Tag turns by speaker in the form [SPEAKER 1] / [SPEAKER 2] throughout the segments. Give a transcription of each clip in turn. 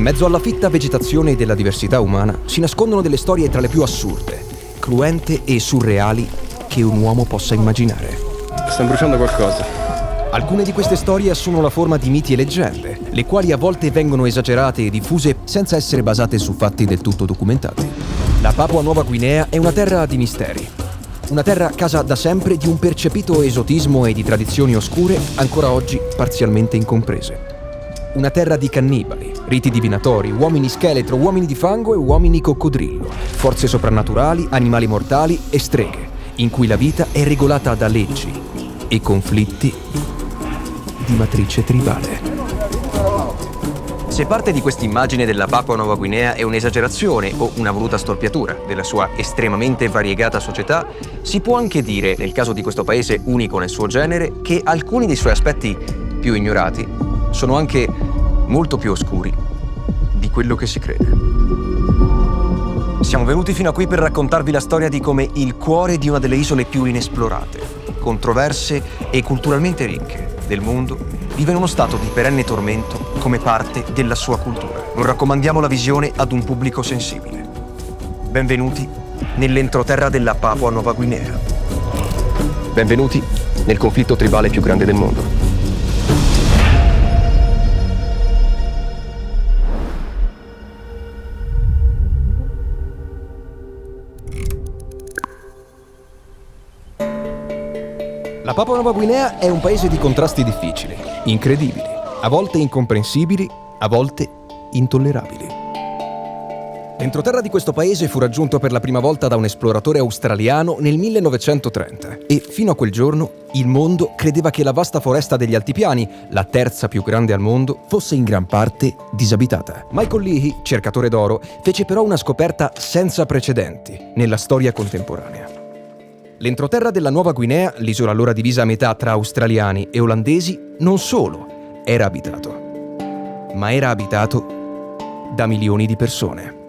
[SPEAKER 1] mezzo alla fitta vegetazione della diversità umana si nascondono delle storie tra le più assurde, cruente e surreali che un uomo possa immaginare.
[SPEAKER 2] Stanno bruciando qualcosa.
[SPEAKER 1] Alcune di queste storie assumono la forma di miti e leggende, le quali a volte vengono esagerate e diffuse senza essere basate su fatti del tutto documentati. La Papua Nuova Guinea è una terra di misteri. Una terra casa da sempre di un percepito esotismo e di tradizioni oscure ancora oggi parzialmente incomprese. Una terra di cannibali, riti divinatori, uomini scheletro, uomini di fango e uomini coccodrillo, forze soprannaturali, animali mortali e streghe, in cui la vita è regolata da leggi e conflitti di matrice tribale. Se parte di quest'immagine della Papua Nuova Guinea è un'esagerazione o una voluta storpiatura della sua estremamente variegata società, si può anche dire, nel caso di questo paese unico nel suo genere, che alcuni dei suoi aspetti più ignorati sono anche molto più oscuri di quello che si crede. Siamo venuti fino a qui per raccontarvi la storia di come il cuore di una delle isole più inesplorate, controverse e culturalmente ricche del mondo vive in uno stato di perenne tormento come parte della sua cultura. Non raccomandiamo la visione ad un pubblico sensibile. Benvenuti nell'entroterra della Papua Nuova Guinea. Benvenuti nel conflitto tribale più grande del mondo. La Papua Nuova Guinea è un paese di contrasti difficili, incredibili, a volte incomprensibili, a volte intollerabili. L'entroterra di questo paese fu raggiunto per la prima volta da un esploratore australiano nel 1930 e fino a quel giorno il mondo credeva che la vasta foresta degli altipiani, la terza più grande al mondo, fosse in gran parte disabitata. Michael Leahy, cercatore d'oro, fece però una scoperta senza precedenti nella storia contemporanea. L'entroterra della Nuova Guinea, l'isola allora divisa a metà tra australiani e olandesi, non solo era abitato, ma era abitato da milioni di persone.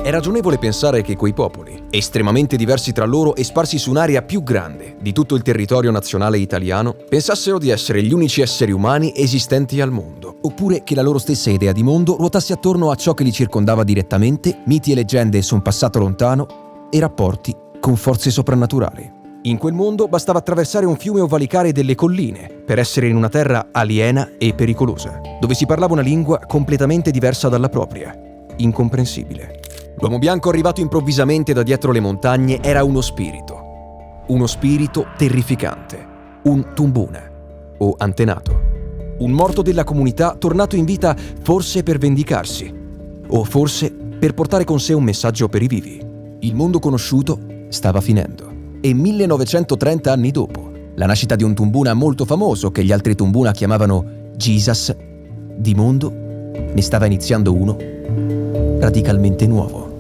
[SPEAKER 1] È ragionevole pensare che quei popoli, estremamente diversi tra loro e sparsi su un'area più grande di tutto il territorio nazionale italiano, pensassero di essere gli unici esseri umani esistenti al mondo, oppure che la loro stessa idea di mondo ruotasse attorno a ciò che li circondava direttamente, miti e leggende su un passato lontano e rapporti con forze soprannaturali. In quel mondo bastava attraversare un fiume o valicare delle colline per essere in una terra aliena e pericolosa, dove si parlava una lingua completamente diversa dalla propria, incomprensibile. L'uomo bianco arrivato improvvisamente da dietro le montagne era uno spirito terrificante, un tumbuna o antenato, un morto della comunità tornato in vita forse per vendicarsi o forse per portare con sé un messaggio per i vivi. Il mondo conosciuto stava finendo e 1930 anni dopo, la nascita di un tumbuna molto famoso che gli altri tumbuna chiamavano Jesus, di mondo ne stava iniziando uno radicalmente nuovo.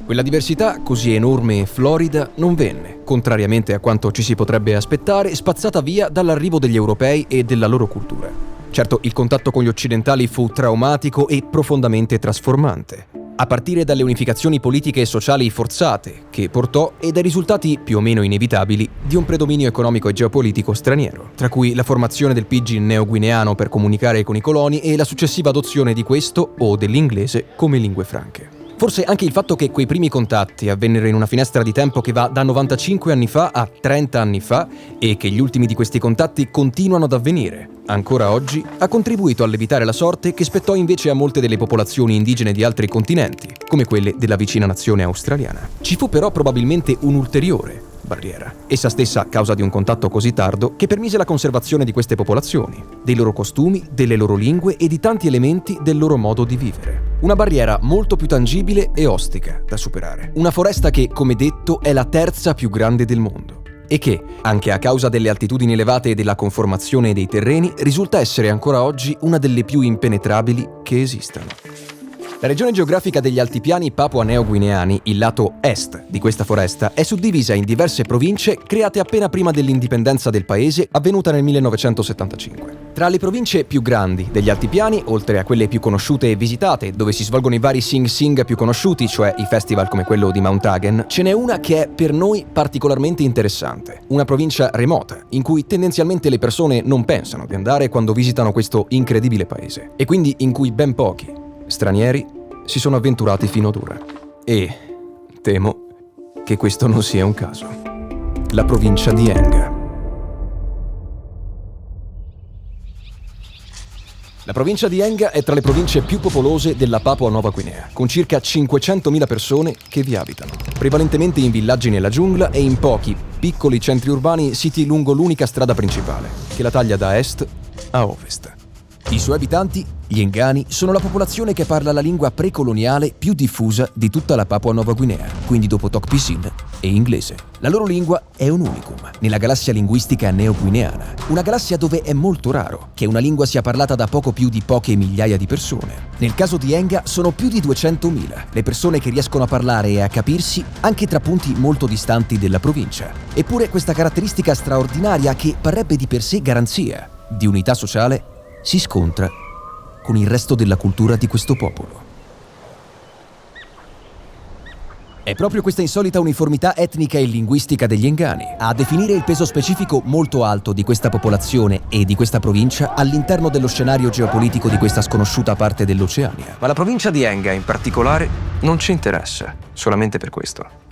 [SPEAKER 1] Quella diversità, così enorme e florida, non venne, contrariamente a quanto ci si potrebbe aspettare, spazzata via dall'arrivo degli europei e della loro cultura. Certo, il contatto con gli occidentali fu traumatico e profondamente trasformante, a partire dalle unificazioni politiche e sociali forzate, che portò e dai risultati più o meno inevitabili di un predominio economico e geopolitico straniero, tra cui la formazione del pidgin neoguineano per comunicare con i coloni e la successiva adozione di questo o dell'inglese come lingue franche. Forse anche il fatto che quei primi contatti avvennero in una finestra di tempo che va da 95 anni fa a 30 anni fa e che gli ultimi di questi contatti continuano ad avvenire ancora oggi, ha contribuito a lievitare la sorte che spettò invece a molte delle popolazioni indigene di altri continenti, come quelle della vicina nazione australiana. Ci fu però probabilmente un'ulteriore barriera, essa stessa a causa di un contatto così tardo, che permise la conservazione di queste popolazioni, dei loro costumi, delle loro lingue e di tanti elementi del loro modo di vivere. Una barriera molto più tangibile e ostica da superare. Una foresta che, come detto, è la terza più grande del mondo e che, anche a causa delle altitudini elevate e della conformazione dei terreni, risulta essere ancora oggi una delle più impenetrabili che esistano. La regione geografica degli altipiani papua-neoguineani, il lato est di questa foresta, è suddivisa in diverse province create appena prima dell'indipendenza del paese, avvenuta nel 1975. Tra le province più grandi degli altipiani, oltre a quelle più conosciute e visitate, dove si svolgono i vari Sing Sing più conosciuti, cioè i festival come quello di Mount Hagen, ce n'è una che è per noi particolarmente interessante. Una provincia remota, in cui tendenzialmente le persone non pensano di andare quando visitano questo incredibile paese, e quindi in cui ben pochi stranieri si sono avventurati fino ad ora. E temo che questo non sia un caso. La provincia di Enga. La provincia di Enga è tra le province più popolose della Papua Nuova Guinea, con circa 500.000 persone che vi abitano, prevalentemente in villaggi nella giungla e in pochi, piccoli centri urbani siti lungo l'unica strada principale, che la taglia da est a ovest. I suoi abitanti, gli Engani, sono la popolazione che parla la lingua precoloniale più diffusa di tutta la Papua Nuova Guinea, quindi dopo Tok Pisin e inglese. La loro lingua è un unicum nella galassia linguistica neoguineana, una galassia dove è molto raro che una lingua sia parlata da poco più di poche migliaia di persone. Nel caso di Enga sono più di 200.000 le persone che riescono a parlare e a capirsi anche tra punti molto distanti della provincia. Eppure questa caratteristica straordinaria, che parrebbe di per sé garanzia di unità sociale, si scontra con il resto della cultura di questo popolo. È proprio questa insolita uniformità etnica e linguistica degli Engani a definire il peso specifico molto alto di questa popolazione e di questa provincia all'interno dello scenario geopolitico di questa sconosciuta parte dell'Oceania.
[SPEAKER 3] Ma la provincia di Enga in particolare non ci interessa, solamente per questo.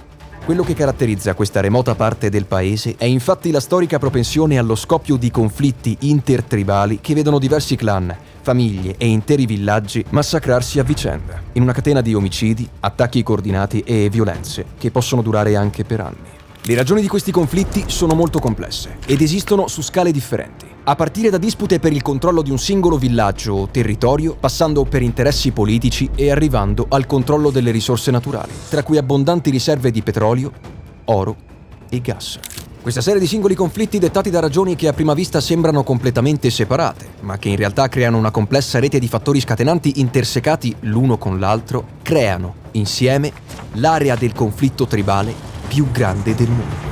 [SPEAKER 1] Quello che caratterizza questa remota parte del paese è infatti la storica propensione allo scoppio di conflitti intertribali che vedono diversi clan, famiglie e interi villaggi massacrarsi a vicenda, in una catena di omicidi, attacchi coordinati e violenze che possono durare anche per anni. Le ragioni di questi conflitti sono molto complesse ed esistono su scale differenti, a partire da dispute per il controllo di un singolo villaggio o territorio, passando per interessi politici e arrivando al controllo delle risorse naturali, tra cui abbondanti riserve di petrolio, oro e gas. Questa serie di singoli conflitti, dettati da ragioni che a prima vista sembrano completamente separate, ma che in realtà creano una complessa rete di fattori scatenanti intersecati l'uno con l'altro, creano, insieme, l'area del conflitto tribale più grande del mondo.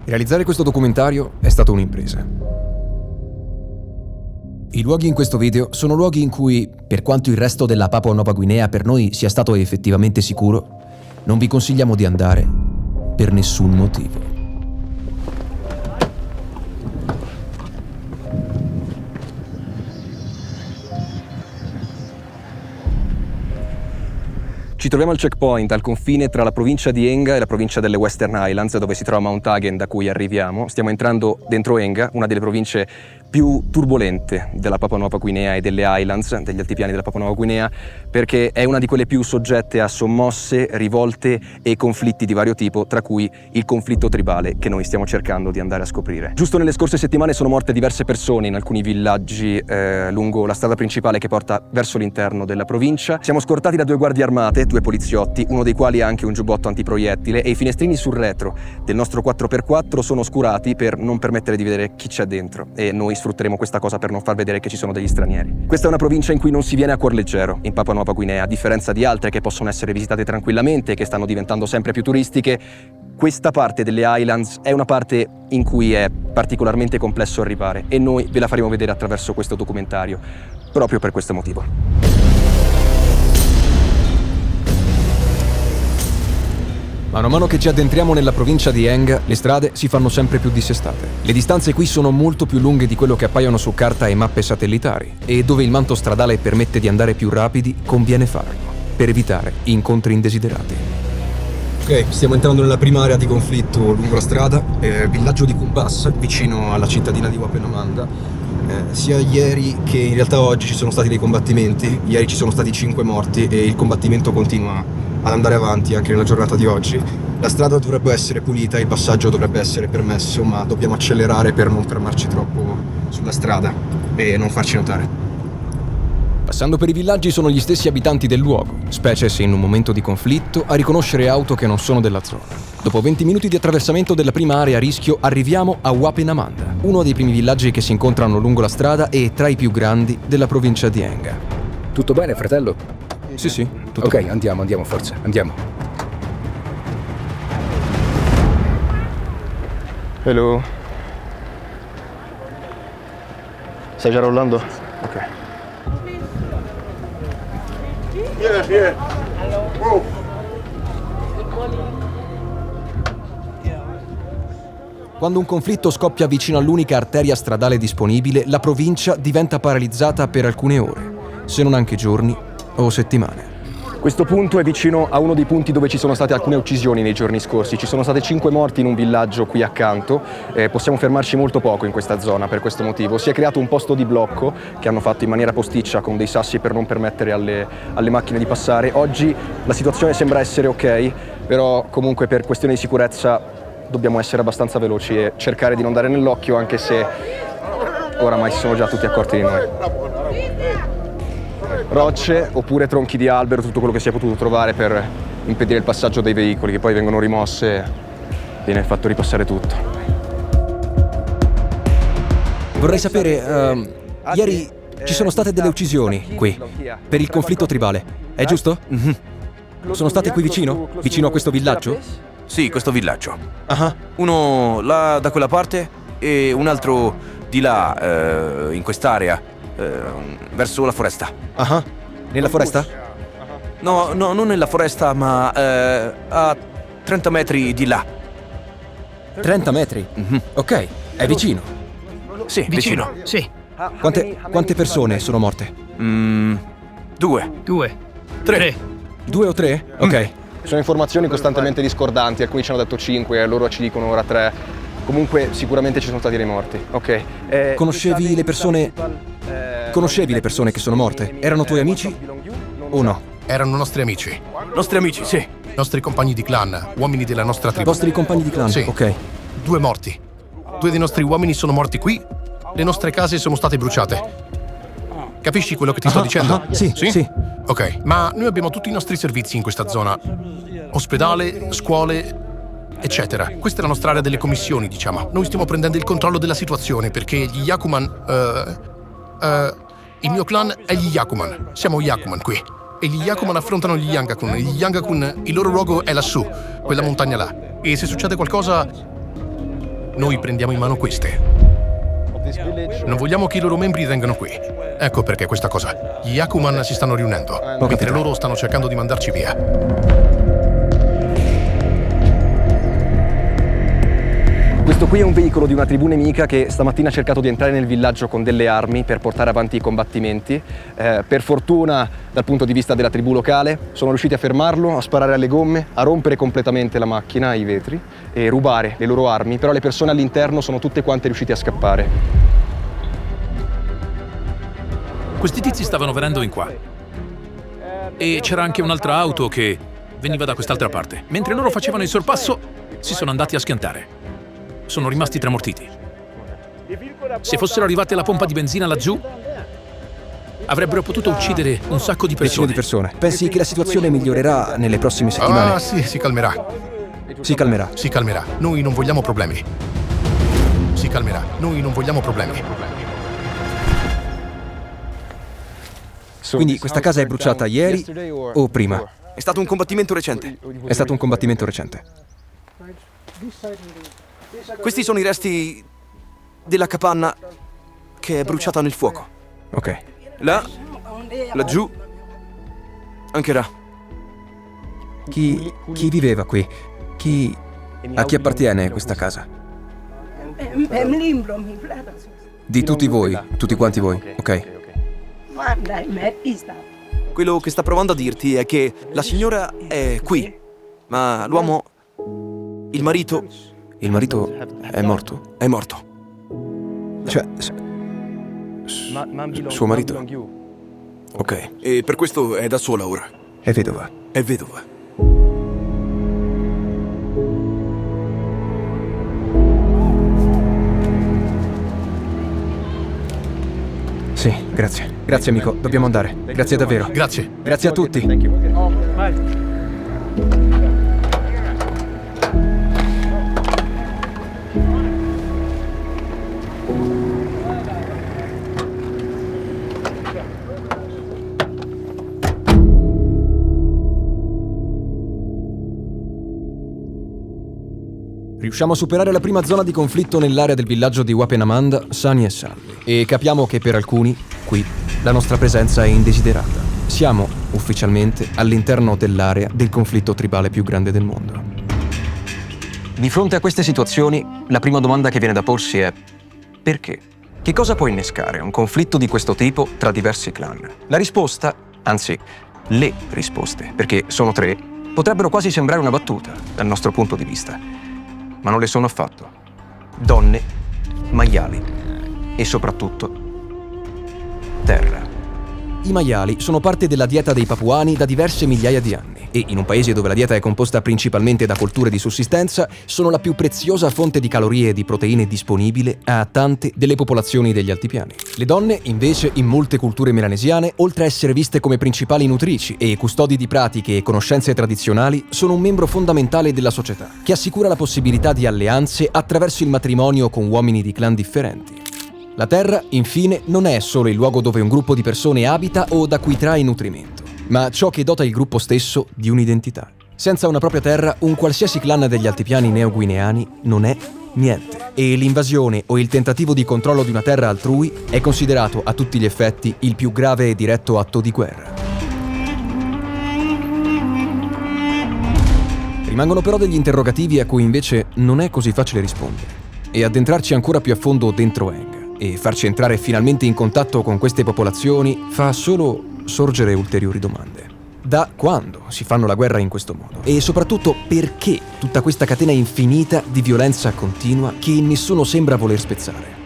[SPEAKER 1] Realizzare questo documentario è stata un'impresa. I luoghi in questo video sono luoghi in cui, per quanto il resto della Papua Nuova Guinea per noi sia stato effettivamente sicuro, non vi consigliamo di andare per nessun motivo.
[SPEAKER 3] Ci troviamo al checkpoint, al confine tra la provincia di Enga e la provincia delle Western Highlands, dove si trova Mount Hagen, da cui arriviamo. Stiamo entrando dentro Enga, una delle province più turbolente della Papua Nuova Guinea e delle Highlands, degli altipiani della Papua Nuova Guinea, perché è una di quelle più soggette a sommosse, rivolte e conflitti di vario tipo, tra cui il conflitto tribale che noi stiamo cercando di andare a scoprire. Giusto nelle scorse settimane sono morte diverse persone in alcuni villaggi lungo la strada principale che porta verso l'interno della provincia. Siamo scortati da 2 guardie armate, 2 poliziotti, uno dei quali ha anche un giubbotto antiproiettile, e i finestrini sul retro del nostro 4x4 sono oscurati per non permettere di vedere chi c'è dentro, e noi sfrutteremo questa cosa per non far vedere che ci sono degli stranieri. Questa è una provincia in cui non si viene a cuor leggero in Papua Nuova Guinea, a differenza di altre che possono essere visitate tranquillamente e che stanno diventando sempre più turistiche. Questa parte delle Highlands è una parte in cui è particolarmente complesso arrivare, e noi ve la faremo vedere attraverso questo documentario, proprio per questo motivo.
[SPEAKER 1] Mano a mano che ci addentriamo nella provincia di Enga, le strade si fanno sempre più dissestate. Le distanze qui sono molto più lunghe di quello che appaiono su carta e mappe satellitari, e dove il manto stradale permette di andare più rapidi, conviene farlo, per evitare incontri indesiderati.
[SPEAKER 2] Ok, stiamo entrando nella prima area di conflitto lungo la strada, villaggio di Kumbas, vicino alla cittadina di Wapenamanda. Sia ieri che in realtà oggi ci sono stati dei combattimenti. Ieri ci sono stati 5 morti e il combattimento continua ad andare avanti anche nella giornata di oggi. La strada dovrebbe essere pulita, il passaggio dovrebbe essere permesso, ma dobbiamo accelerare per non fermarci troppo sulla strada e non farci notare.
[SPEAKER 1] Passando per i villaggi sono gli stessi abitanti del luogo, specie se in un momento di conflitto, a riconoscere auto che non sono della zona. Dopo 20 minuti di attraversamento della prima area a rischio, arriviamo a Wapenamanda, uno dei primi villaggi che si incontrano lungo la strada e tra i più grandi della provincia di Enga.
[SPEAKER 4] Tutto bene, fratello?
[SPEAKER 1] Sì, tutto
[SPEAKER 4] Ok,
[SPEAKER 1] bene.
[SPEAKER 4] andiamo forza, andiamo.
[SPEAKER 3] Hello. Stai già rollando? Ok.
[SPEAKER 1] Quando un conflitto scoppia vicino all'unica arteria stradale disponibile, la provincia diventa paralizzata per alcune ore, se non anche giorni o settimane.
[SPEAKER 3] Questo punto è vicino a uno dei punti dove ci sono state alcune uccisioni nei giorni scorsi. Ci sono state 5 morti in un villaggio qui accanto. Possiamo fermarci molto poco in questa zona per questo motivo. Si è creato un posto di blocco che hanno fatto in maniera posticcia con dei sassi per non permettere alle macchine di passare. Oggi la situazione sembra essere ok, però comunque per questioni di sicurezza dobbiamo essere abbastanza veloci e cercare di non dare nell'occhio, anche se oramai si sono già tutti accorti di noi. Rocce oppure tronchi di albero, tutto quello che si è potuto trovare per impedire il passaggio dei veicoli, che poi vengono rimosse e viene fatto ripassare tutto.
[SPEAKER 1] Vorrei sapere, ieri ci sono state delle uccisioni qui, per il conflitto tribale, è giusto? Sono state qui vicino? Vicino a questo villaggio?
[SPEAKER 5] Sì, questo villaggio.
[SPEAKER 1] Ah,
[SPEAKER 5] Uno là da quella parte e un altro di là, in quest'area, verso la foresta.
[SPEAKER 1] ah, nella foresta?
[SPEAKER 5] No, non nella foresta, ma a 30 metri di là.
[SPEAKER 1] 30 metri? Ok, è vicino.
[SPEAKER 5] Sì, vicino.
[SPEAKER 4] Sì,
[SPEAKER 1] Quante persone sono morte?
[SPEAKER 5] 2.
[SPEAKER 4] 2, 3.
[SPEAKER 1] 2 o 3? Ok.
[SPEAKER 3] Sono informazioni costantemente discordanti, alcuni ci hanno detto 5, loro ci dicono ora 3. Comunque sicuramente ci sono stati dei morti. Ok.
[SPEAKER 1] Conoscevi le persone che sono morte? Erano tuoi amici o no?
[SPEAKER 6] Erano nostri amici,
[SPEAKER 5] Nostri amici, sì.
[SPEAKER 6] nostri compagni di clan, uomini della nostra
[SPEAKER 1] I
[SPEAKER 6] tribù.
[SPEAKER 1] vostri compagni di clan?
[SPEAKER 6] Sì.
[SPEAKER 1] Ok.
[SPEAKER 6] 2 morti. 2 dei nostri uomini sono morti qui, le nostre case sono state bruciate. Capisci quello che ti sto dicendo?
[SPEAKER 1] Sì, sì.
[SPEAKER 6] Ok, ma noi abbiamo tutti i nostri servizi in questa zona. Ospedale, scuole, eccetera. Questa è la nostra area delle commissioni, diciamo. Noi stiamo prendendo il controllo della situazione perché gli Yakuman... il mio clan è gli Yakuman. Siamo Yakuman qui. E gli Yakuman affrontano gli Yangakun. Gli Yangakun, il loro luogo è lassù, quella montagna là. E se succede qualcosa, noi prendiamo in mano queste. Non vogliamo che i loro membri vengano qui. Ecco perché questa cosa. Gli Yakuman si stanno riunendo, mentre loro stanno cercando di mandarci via.
[SPEAKER 3] Questo qui è un veicolo di una tribù nemica che stamattina ha cercato di entrare nel villaggio con delle armi per portare avanti i combattimenti. Per fortuna, dal punto di vista della tribù locale, sono riusciti a fermarlo, a sparare alle gomme, a rompere completamente la macchina, i vetri, e rubare le loro armi, però le persone all'interno sono tutte quante riuscite a scappare.
[SPEAKER 7] Questi tizi stavano venendo in qua. E c'era anche un'altra auto che veniva da quest'altra parte. Mentre loro facevano il sorpasso, si sono andati a schiantare. Sono rimasti tramortiti. Se fossero arrivati alla pompa di benzina laggiù, avrebbero potuto uccidere un sacco di
[SPEAKER 1] Decine
[SPEAKER 7] persone.
[SPEAKER 1] di persone. Pensi che la situazione migliorerà nelle prossime settimane?
[SPEAKER 6] Ah, sì, si calmerà.
[SPEAKER 1] Si calmerà.
[SPEAKER 6] Si calmerà. Noi non vogliamo problemi. Si calmerà. Noi non vogliamo problemi.
[SPEAKER 1] Quindi questa casa è bruciata ieri o prima?
[SPEAKER 5] È stato un combattimento recente.
[SPEAKER 1] È stato un combattimento recente.
[SPEAKER 5] Questi sono i resti della capanna che è bruciata nel fuoco.
[SPEAKER 1] Ok.
[SPEAKER 5] Là, laggiù, anche là.
[SPEAKER 1] Chi viveva qui? A chi appartiene questa casa? Di tutti voi, tutti quanti voi, ok?
[SPEAKER 5] Quello che sta provando a dirti è che la signora è qui, ma l'uomo, il marito,
[SPEAKER 1] è morto?
[SPEAKER 5] è morto.
[SPEAKER 1] Cioè, suo marito? Ok.
[SPEAKER 5] E per questo è da sola ora.
[SPEAKER 1] È vedova.
[SPEAKER 5] È vedova.
[SPEAKER 1] Sì, grazie. Grazie amico, dobbiamo andare. Grazie davvero.
[SPEAKER 6] Grazie.
[SPEAKER 1] Grazie a tutti. Riusciamo a superare la prima zona di conflitto nell'area del villaggio di Wapenamanda sani e salvi. E capiamo che per alcuni, qui, la nostra presenza è indesiderata. Siamo, ufficialmente, all'interno dell'area del conflitto tribale più grande del mondo.
[SPEAKER 3] Di fronte a queste situazioni, la prima domanda che viene da porsi è: perché? Che cosa può innescare un conflitto di questo tipo tra diversi clan? La risposta, anzi, le risposte, perché sono 3, potrebbero quasi sembrare una battuta, dal nostro punto di vista. Ma non le sono affatto. Donne, maiali e soprattutto terra.
[SPEAKER 1] I maiali sono parte della dieta dei papuani da diverse migliaia di anni e in un paese dove la dieta è composta principalmente da colture di sussistenza sono la più preziosa fonte di calorie e di proteine disponibile a tante delle popolazioni degli altipiani. Le donne, invece, in molte culture melanesiane, oltre a essere viste come principali nutrici e custodi di pratiche e conoscenze tradizionali, sono un membro fondamentale della società, che assicura la possibilità di alleanze attraverso il matrimonio con uomini di clan differenti. La terra, infine, non è solo il luogo dove un gruppo di persone abita o da cui trae nutrimento, ma ciò che dota il gruppo stesso di un'identità. Senza una propria terra, un qualsiasi clan degli altipiani neoguineani non è niente, e l'invasione o il tentativo di controllo di una terra altrui è considerato a tutti gli effetti il più grave e diretto atto di guerra. Rimangono però degli interrogativi a cui invece non è così facile rispondere, e addentrarci ancora più a fondo dentro Enga e farci entrare finalmente in contatto con queste popolazioni fa solo sorgere ulteriori domande. Da quando si fanno la guerra in questo modo? E soprattutto perché tutta questa catena infinita di violenza continua che nessuno sembra voler spezzare?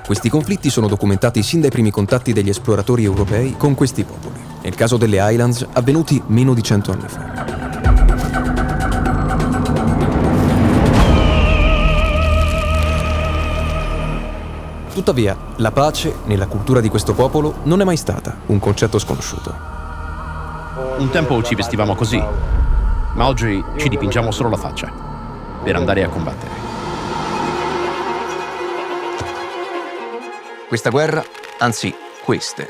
[SPEAKER 1] Questi conflitti sono documentati sin dai primi contatti degli esploratori europei con questi popoli, nel caso delle Highlands avvenuti meno di 100 anni fa. Tuttavia, la pace, nella cultura di questo popolo, non è mai stata un concetto sconosciuto.
[SPEAKER 8] Un tempo ci vestivamo così, ma oggi ci dipingiamo solo la faccia, per andare a combattere.
[SPEAKER 3] Questa guerra, anzi queste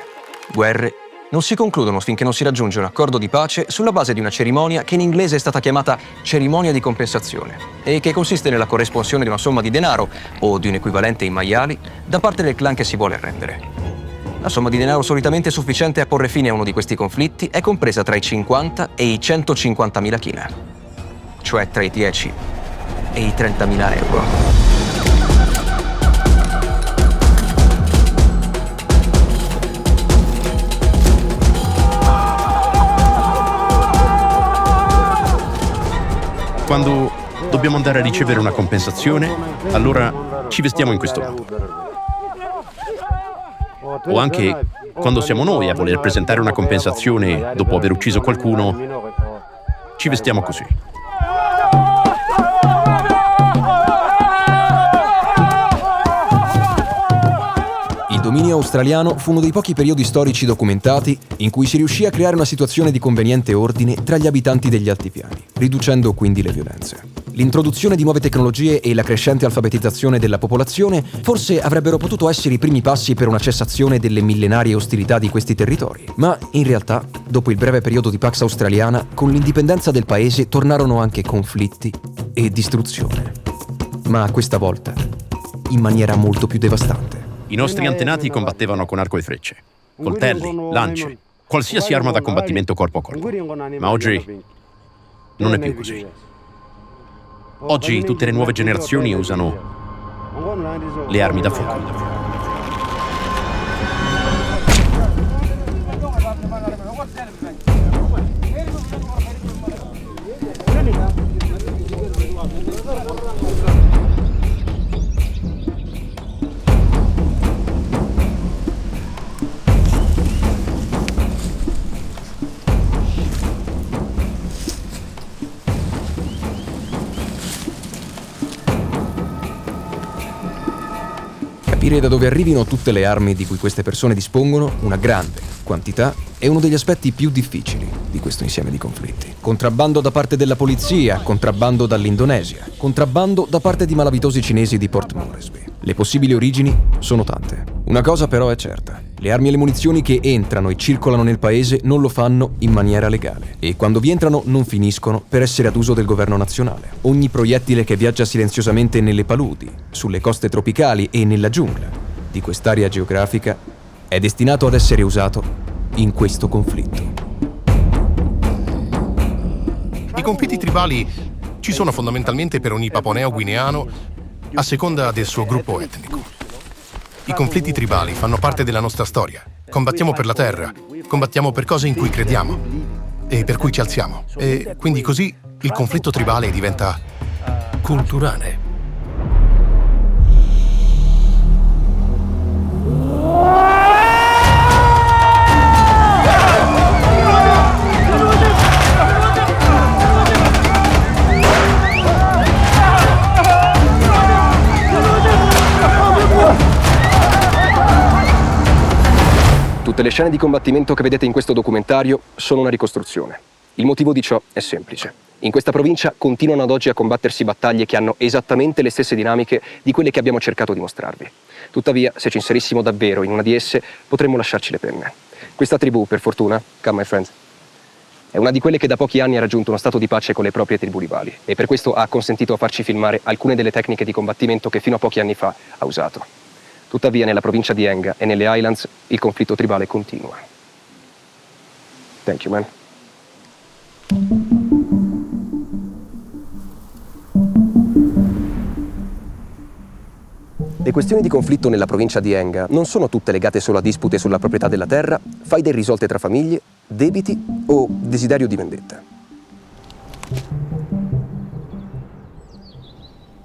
[SPEAKER 3] guerre, non si concludono finché non si raggiunge un accordo di pace sulla base di una cerimonia che in inglese è stata chiamata cerimonia di compensazione e che consiste nella corresponsione di una somma di denaro o di un equivalente in maiali da parte del clan che si vuole arrendere. La somma di denaro solitamente sufficiente a porre fine a uno di questi conflitti è compresa tra i 50 e i 150.000 kina, cioè tra i 10 e i 30.000 euro.
[SPEAKER 8] Quando dobbiamo andare a ricevere una compensazione, allora ci vestiamo in questo modo. O anche quando siamo noi a voler presentare una compensazione dopo aver ucciso qualcuno, ci vestiamo così.
[SPEAKER 1] Il dominio australiano fu uno dei pochi periodi storici documentati in cui si riuscì a creare una situazione di conveniente ordine tra gli abitanti degli altipiani, riducendo quindi le violenze. L'introduzione di nuove tecnologie e la crescente alfabetizzazione della popolazione forse avrebbero potuto essere i primi passi per una cessazione delle millenarie ostilità di questi territori, ma in realtà, dopo il breve periodo di Pax Australiana, con l'indipendenza del paese tornarono anche conflitti e distruzione. Ma questa volta in maniera molto più devastante.
[SPEAKER 8] I nostri antenati combattevano con arco e frecce, coltelli, lance, qualsiasi arma da combattimento corpo a corpo. Ma oggi non è più così. Oggi tutte le nuove generazioni usano le armi da fuoco.
[SPEAKER 1] Capire da dove arrivino tutte le armi di cui queste persone dispongono, una grande quantità, è uno degli aspetti più difficili di questo insieme di conflitti. Contrabbando da parte della polizia, contrabbando dall'Indonesia, contrabbando da parte di malavitosi cinesi di Port Moresby. Le possibili origini sono tante. Una cosa però è certa: le armi e le munizioni che entrano e circolano nel paese non lo fanno in maniera legale, e quando vi entrano non finiscono per essere ad uso del governo nazionale. Ogni proiettile che viaggia silenziosamente nelle paludi, sulle coste tropicali e nella giungla di quest'area geografica è destinato ad essere usato in questo conflitto.
[SPEAKER 6] I conflitti tribali ci sono fondamentalmente per ogni paponeo-guineano a seconda del suo gruppo etnico. I conflitti tribali fanno parte della nostra storia. Combattiamo per la terra, combattiamo per cose in cui crediamo e per cui ci alziamo. E quindi così il conflitto tribale diventa culturale.
[SPEAKER 3] Tutte le scene di combattimento che vedete in questo documentario sono una ricostruzione. Il motivo di ciò è semplice. In questa provincia continuano ad oggi a combattersi battaglie che hanno esattamente le stesse dinamiche di quelle che abbiamo cercato di mostrarvi. Tuttavia, se ci inserissimo davvero in una di esse, potremmo lasciarci le penne. Questa tribù, per fortuna, come my friends, è una di quelle che da pochi anni ha raggiunto uno stato di pace con le proprie tribù rivali, e per questo ha consentito a farci filmare alcune delle tecniche di combattimento che fino a pochi anni fa ha usato. Tuttavia, nella provincia di Enga e nelle Highlands, il conflitto tribale continua. Thank you, man. Le questioni di conflitto nella provincia di Enga non sono tutte legate solo a dispute sulla proprietà della terra, faide irrisolte tra famiglie, debiti o desiderio di vendetta.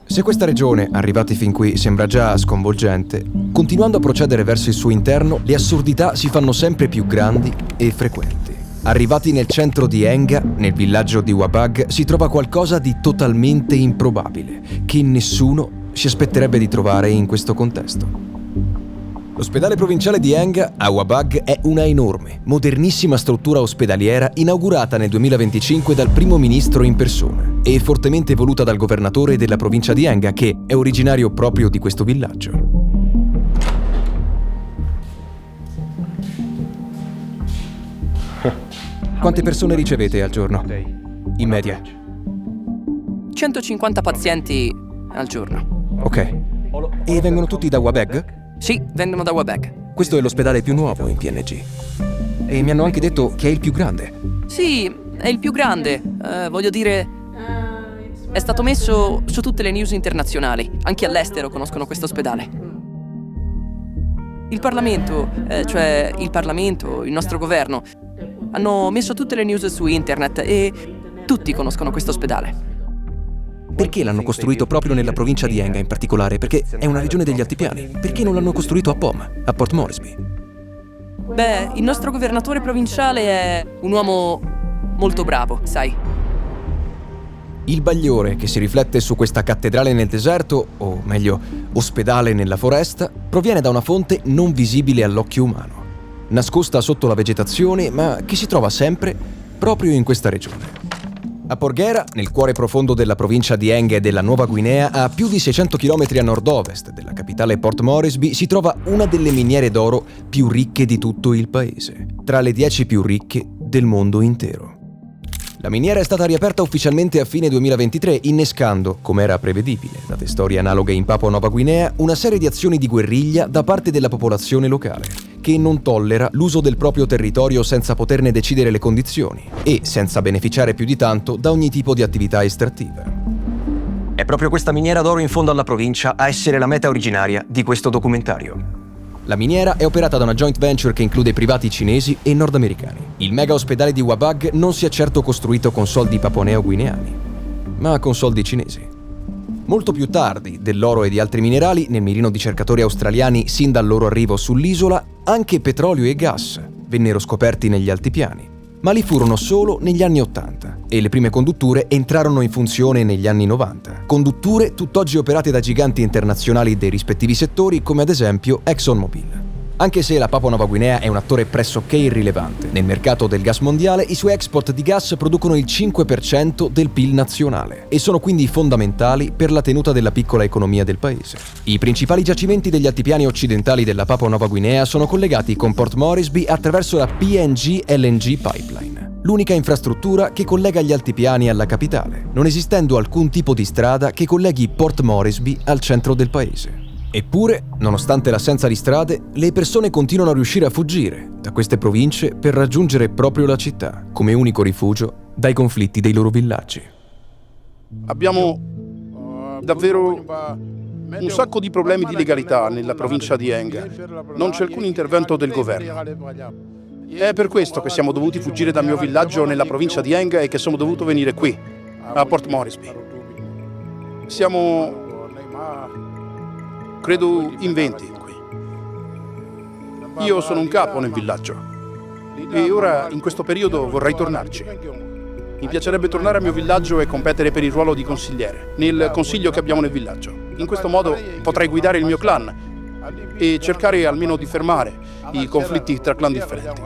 [SPEAKER 1] Se questa regione, arrivati fin qui, sembra già sconvolgente, continuando a procedere verso il suo interno, le assurdità si fanno sempre più grandi e frequenti. Arrivati nel centro di Enga, nel villaggio di Wabag, si trova qualcosa di totalmente improbabile, che nessuno si aspetterebbe di trovare in questo contesto. L'ospedale provinciale di Enga, a Wabag, è una enorme, modernissima struttura ospedaliera inaugurata nel 2025 dal primo ministro in persona e fortemente voluta dal governatore della provincia di Enga, che è originario proprio di questo villaggio. Quante persone ricevete al giorno? In media?
[SPEAKER 9] 150 pazienti al giorno.
[SPEAKER 1] Ok. E vengono tutti da Wabag?
[SPEAKER 9] Sì, vengono da Wabag.
[SPEAKER 1] Questo è l'ospedale più nuovo in PNG. E mi hanno anche detto che è il più grande.
[SPEAKER 9] Sì, è il più grande. Voglio dire, è stato messo su tutte le news internazionali. Anche all'estero conoscono questo ospedale. Il Parlamento, il nostro governo, hanno messo tutte le news su internet e tutti conoscono questo ospedale.
[SPEAKER 1] Perché l'hanno costruito proprio nella provincia di Enga in particolare? Perché è una regione degli altipiani. Perché non l'hanno costruito a POM, a Port Moresby?
[SPEAKER 9] Beh, il nostro governatore provinciale è un uomo molto bravo, sai.
[SPEAKER 1] Il bagliore che si riflette su questa cattedrale nel deserto, o meglio, ospedale nella foresta, proviene da una fonte non visibile all'occhio umano, nascosta sotto la vegetazione, ma che si trova sempre proprio in questa regione. A Porghera, nel cuore profondo della provincia di Enga e della Nuova Guinea, a più di 600 km a nord-ovest della capitale Port Moresby, si trova una delle miniere d'oro più ricche di tutto il paese, tra le 10 più ricche del mondo intero. La miniera è stata riaperta ufficialmente a fine 2023, innescando, come era prevedibile, date storie analoghe in Papua Nuova Guinea, una serie di azioni di guerriglia da parte della popolazione locale, che non tollera l'uso del proprio territorio senza poterne decidere le condizioni e senza beneficiare più di tanto da ogni tipo di attività estrattiva. È proprio questa miniera d'oro in fondo alla provincia a essere la meta originaria di questo documentario. La miniera è operata da una joint venture che include privati cinesi e nordamericani. Il mega ospedale di Wabag non si è certo costruito con soldi paponeo-guineani, ma con soldi cinesi. Molto più tardi, dell'oro e di altri minerali, nel mirino di cercatori australiani sin dal loro arrivo sull'isola, anche petrolio e gas vennero scoperti negli altipiani, ma li furono solo negli anni 80 e le prime condutture entrarono in funzione negli anni 90. Condutture tutt'oggi operate da giganti internazionali dei rispettivi settori come ad esempio ExxonMobil. Anche se la Papua Nuova Guinea è un attore pressoché irrilevante nel mercato del gas mondiale, i suoi export di gas producono il 5% del PIL nazionale e sono quindi fondamentali per la tenuta della piccola economia del paese. I principali giacimenti degli altipiani occidentali della Papua Nuova Guinea sono collegati con Port Moresby attraverso la PNG LNG Pipeline, l'unica infrastruttura che collega gli altipiani alla capitale, non esistendo alcun tipo di strada che colleghi Port Moresby al centro del paese. Eppure, nonostante l'assenza di strade, le persone continuano a riuscire a fuggire da queste province per raggiungere proprio la città, come unico rifugio dai conflitti dei loro villaggi.
[SPEAKER 10] Abbiamo davvero un sacco di problemi di legalità nella provincia di Enga. Non c'è alcun intervento del governo. È per questo che siamo dovuti fuggire dal mio villaggio nella provincia di Enga e che sono dovuto venire qui, a Port Moresby. Siamo, credo, in 20 qui. Io sono un capo nel villaggio e ora, in questo periodo, vorrei tornarci. Mi piacerebbe tornare al mio villaggio e competere per il ruolo di consigliere, nel consiglio che abbiamo nel villaggio. In questo modo potrei guidare il mio clan e cercare almeno di fermare i conflitti tra clan differenti.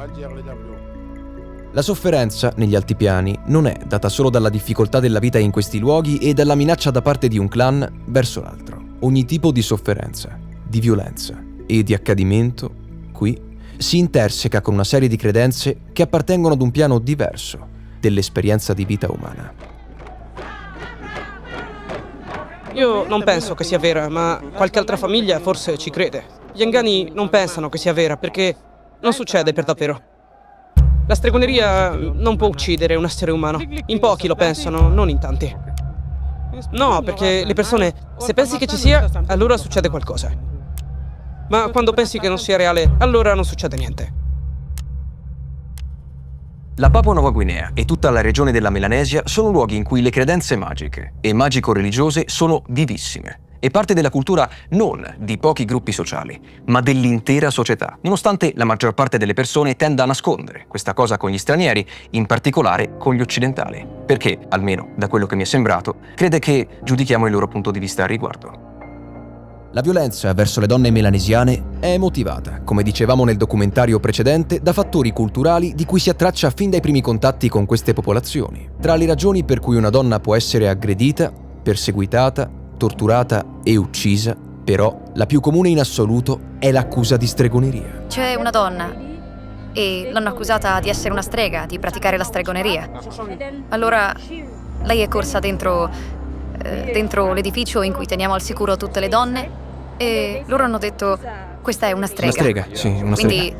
[SPEAKER 1] La sofferenza negli altipiani non è data solo dalla difficoltà della vita in questi luoghi e dalla minaccia da parte di un clan verso l'altro. Ogni tipo di sofferenza, di violenza e di accadimento, qui, si interseca con una serie di credenze che appartengono ad un piano diverso dell'esperienza di vita umana.
[SPEAKER 11] Io non penso che sia vera, ma qualche altra famiglia forse ci crede. Gli Engani non pensano che sia vera perché non succede per davvero. La stregoneria non può uccidere un essere umano. In pochi lo pensano, non in tanti. No, perché le persone, se pensi che ci sia, allora succede qualcosa. Ma quando pensi che non sia reale, allora non succede niente.
[SPEAKER 3] La Papua Nuova Guinea e tutta la regione della Melanesia sono luoghi in cui le credenze magiche e magico-religiose sono vivissime e parte della cultura non di pochi gruppi sociali, ma dell'intera società, nonostante la maggior parte delle persone tenda a nascondere questa cosa con gli stranieri, in particolare con gli occidentali, perché, almeno da quello che mi è sembrato, crede che giudichiamo il loro punto di vista al riguardo.
[SPEAKER 1] La violenza verso le donne melanesiane è motivata, come dicevamo nel documentario precedente, da fattori culturali di cui si attraccia fin dai primi contatti con queste popolazioni. Tra le ragioni per cui una donna può essere aggredita, perseguitata, torturata e uccisa, però, la più comune in assoluto è l'accusa di stregoneria.
[SPEAKER 12] C'è una donna e l'hanno accusata di essere una strega, di praticare la stregoneria. Allora lei è corsa dentro l'edificio in cui teniamo al sicuro tutte le donne e loro hanno detto: questa è una strega.
[SPEAKER 1] Una strega, sì, una strega.
[SPEAKER 12] Quindi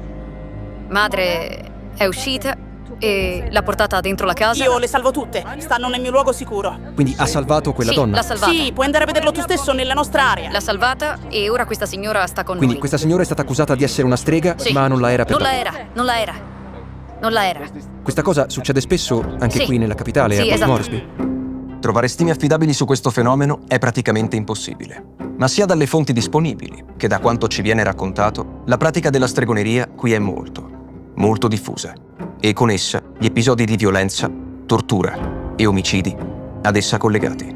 [SPEAKER 12] madre è uscita e l'ha portata dentro la casa.
[SPEAKER 13] Io le salvo tutte, stanno nel mio luogo sicuro.
[SPEAKER 1] Quindi ha salvato quella donna?
[SPEAKER 12] L'ha salvata.
[SPEAKER 13] Sì, puoi andare a vederlo tu stesso nella nostra area.
[SPEAKER 12] L'ha salvata e ora questa signora sta con
[SPEAKER 1] Quindi
[SPEAKER 12] noi.
[SPEAKER 1] questa signora è stata accusata di essere una strega,
[SPEAKER 12] Sì.
[SPEAKER 1] ma non la era per
[SPEAKER 12] Non la
[SPEAKER 1] davvero.
[SPEAKER 12] era, non la era. Non la era.
[SPEAKER 1] Questa cosa succede spesso anche
[SPEAKER 12] Sì.
[SPEAKER 1] qui nella capitale,
[SPEAKER 12] Sì,
[SPEAKER 1] a Port
[SPEAKER 12] esatto.
[SPEAKER 1] Moresby.
[SPEAKER 3] Trovare stime affidabili su questo fenomeno è praticamente impossibile, ma sia dalle fonti disponibili che da quanto ci viene raccontato, la pratica della stregoneria qui è molto diffusa e con essa gli episodi di violenza, tortura e omicidi ad essa collegati.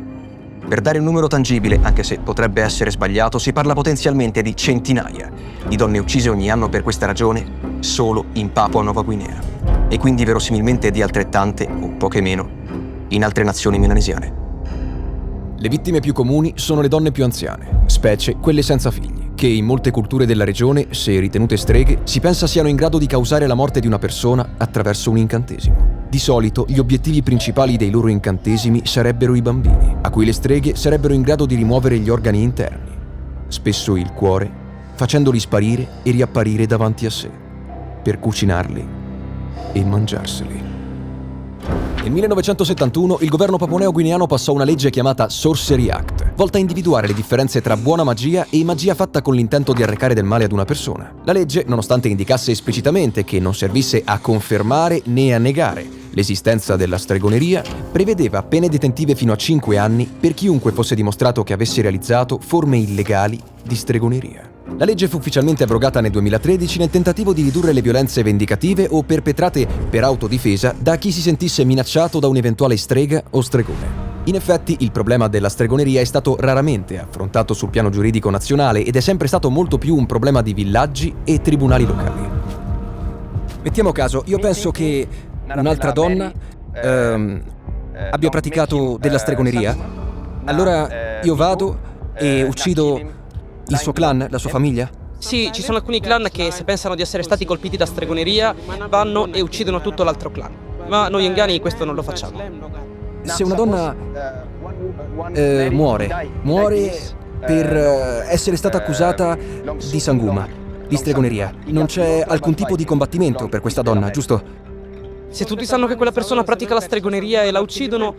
[SPEAKER 3] Per dare un numero tangibile, anche se potrebbe essere sbagliato, si parla potenzialmente di centinaia di donne uccise ogni anno per questa ragione solo in Papua Nuova Guinea e quindi verosimilmente di altrettante, o poche meno, in altre nazioni melanesiane.
[SPEAKER 1] Le vittime più comuni sono le donne più anziane, specie quelle senza figli, che in molte culture della regione, se ritenute streghe, si pensa siano in grado di causare la morte di una persona attraverso un incantesimo. Di solito gli obiettivi principali dei loro incantesimi sarebbero i bambini, a cui le streghe sarebbero in grado di rimuovere gli organi interni, spesso il cuore, facendoli sparire e riapparire davanti a sé, per cucinarli e mangiarseli. Nel 1971 il governo papuaneo-guineano passò una legge chiamata Sorcery Act, volta a individuare le differenze tra buona magia e magia fatta con l'intento di arrecare del male ad una persona. La legge, nonostante indicasse esplicitamente che non servisse a confermare né a negare l'esistenza della stregoneria, prevedeva pene detentive fino a 5 anni per chiunque fosse dimostrato che avesse realizzato forme illegali di stregoneria. La legge fu ufficialmente abrogata nel 2013 nel tentativo di ridurre le violenze vendicative o perpetrate per autodifesa da chi si sentisse minacciato da un'eventuale strega o stregone. In effetti, il problema della stregoneria è stato raramente affrontato sul piano giuridico nazionale ed è sempre stato molto più un problema di villaggi e tribunali locali. Mettiamo caso, io penso che un'altra donna abbia praticato della stregoneria. Allora io vado e uccido il suo clan, la sua famiglia?
[SPEAKER 11] Sì, ci sono alcuni clan che, se pensano di essere stati colpiti da stregoneria, vanno e uccidono tutto l'altro clan. Ma noi Engani questo non lo facciamo.
[SPEAKER 1] Se una donna muore per essere stata accusata di sanguma, di stregoneria, non c'è alcun tipo di combattimento per questa donna, giusto?
[SPEAKER 11] Se tutti sanno che quella persona pratica la stregoneria e la uccidono,